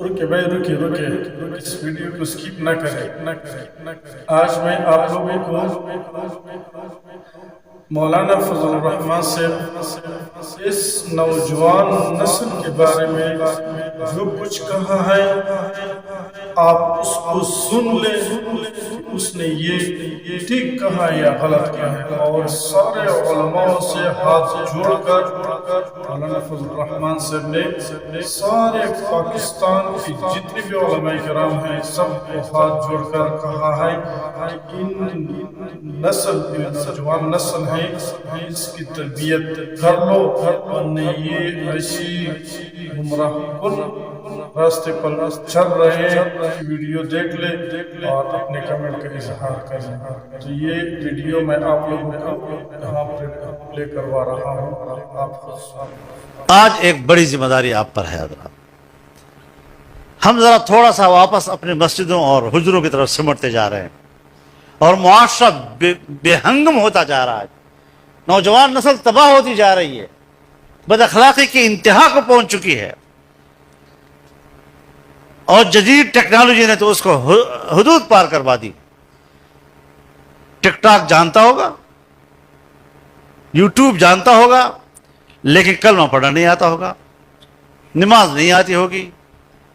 رکے بھائی رکے اس ویڈیو کو سکپ نہ کریں۔ آج میں آپ لوگوں کو مولانا فضل الرحمان سے اس نوجوان نسل کے بارے میں جو کچھ کہا ہے آپ اس کو سن لیں کہ اس نے یہ ٹھیک کہا یا غلط کہا ہے، اور سارے علماء سے ہاتھ جوڑ کر مولانا فضل الرحمان صاحب نے سارے پاکستان کی جتنے بھی علماء کرام ہیں سب کو ہاتھ جوڑ کر کہا ہے کہ ان نسل نوجوان نسل ہے اس کی تربیت کر لو، ورنہ یہ ایسی گمراہ کن راستے پر چل رہے ہیں۔ ویڈیو دیکھ لے اور اپنے کمنٹ کا اظہار کر لیں۔ تو یہ ویڈیو میں آپ لوگوں کو یہاں پر پلے کروا رہا ہوں۔ آپ آج ایک بڑی ذمہ داری آپ پر ہے حضرات۔ ہم ذرا تھوڑا سا واپس اپنے مسجدوں اور حجروں کی طرف سمٹتے جا رہے ہیں اور معاشرہ بے ہنگم ہوتا جا رہا ہے، نوجوان نسل تباہ ہوتی جا رہی ہے، بد اخلاقی کی انتہا کو پہنچ چکی ہے، اور جدید ٹیکنالوجی نے تو اس کو حدود پار کروا دی۔ ٹک ٹاک جانتا ہوگا، یوٹیوب جانتا ہوگا، لیکن کلمہ پڑھنا نہیں آتا ہوگا، نماز نہیں آتی ہوگی،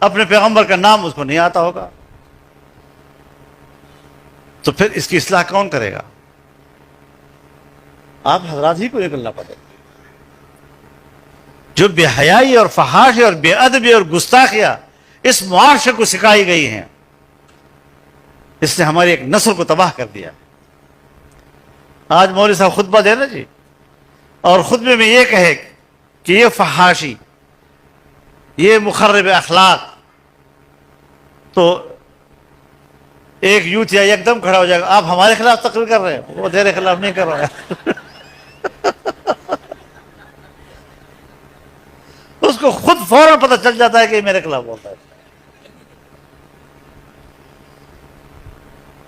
اپنے پیغمبر کا نام اس کو نہیں آتا ہوگا، تو پھر اس کی اصلاح کون کرے گا؟ آپ حضرات ہی کو نکلنا پڑے گا۔ جو بے حیائی اور فحاشی اور بے ادبی اور گستاخیاں اس معاشرے کو سکھائی گئی ہیں، اس نے ہماری ایک نسل کو تباہ کر دیا۔ آج مولوی صاحب خطبہ دے نا جی، اور خطبے میں یہ کہے کہ یہ فحاشی، یہ مخرب اخلاق، تو ایک یوتھ یا ایک دم کھڑا ہو جائے گا، آپ ہمارے خلاف تقریر کر رہے ہیں، وہ تیرے خلاف نہیں کر رہا ہے۔ اس کو خود فوراً پتہ چل جاتا ہے کہ یہ میرے خلاف بولتا ہے۔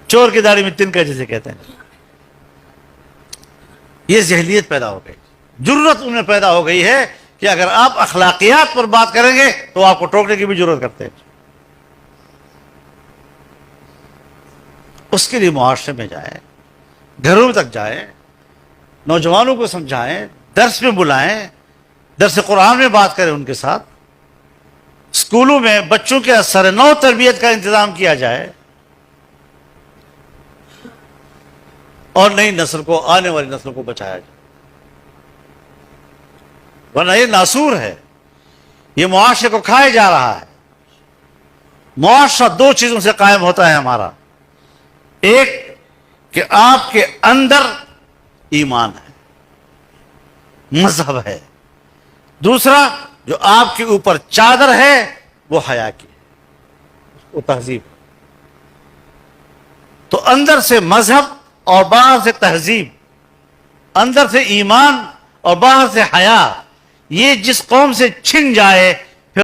چور کی داڑھی میں تنکا جسے کہتے ہیں، یہ ذہنیت پیدا ہو گئی، جرت ان میں پیدا ہو گئی ہے کہ اگر آپ اخلاقیات پر بات کریں گے تو آپ کو ٹوکنے کی بھی ضرورت کرتے ہیں۔ اس کے لیے معاشرے میں جائیں، گھروں تک جائیں، نوجوانوں کو سمجھائیں، درس میں بلائیں، درس قرآن میں بات کریں ان کے ساتھ، اسکولوں میں بچوں کے سر نو تربیت کا انتظام کیا جائے، اور نئی نسل کو، آنے والی نسل کو بچایا جائے، ورنہ یہ ناسور ہے، یہ معاشرے کو کھائے جا رہا ہے۔ معاشرہ دو چیزوں سے قائم ہوتا ہے ہمارا، ایک کہ آپ کے اندر ایمان ہے، مذہب ہے، دوسرا جو آپ کے اوپر چادر ہے وہ حیا کی ہے، وہ تہذیب۔ تو اندر سے مذہب اور باہر سے تہذیب، اندر سے ایمان اور باہر سے حیا، یہ جس قوم سے چھن جائے